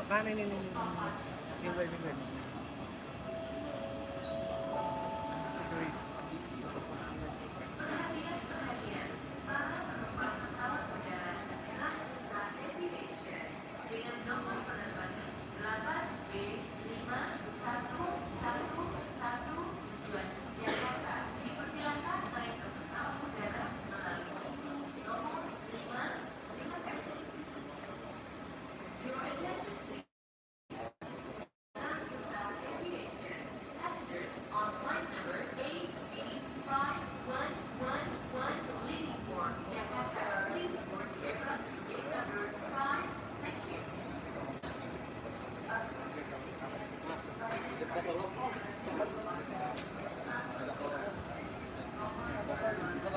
Nah, ini. Ini gue.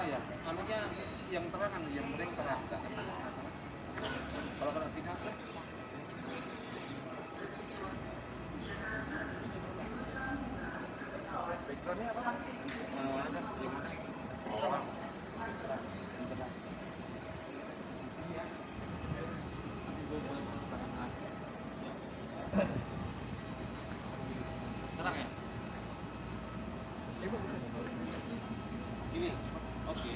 Ya, namanya yang terang kan, yang mering terang, nggak kena. Kalau kena sinar, backgroundnya apa kan? Gimana? Terang ya? Ini, oke.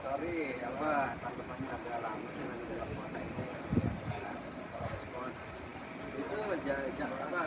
Sorry, apa tanggapannya agak lama sih nanti dalam kota ini. Respon itu apa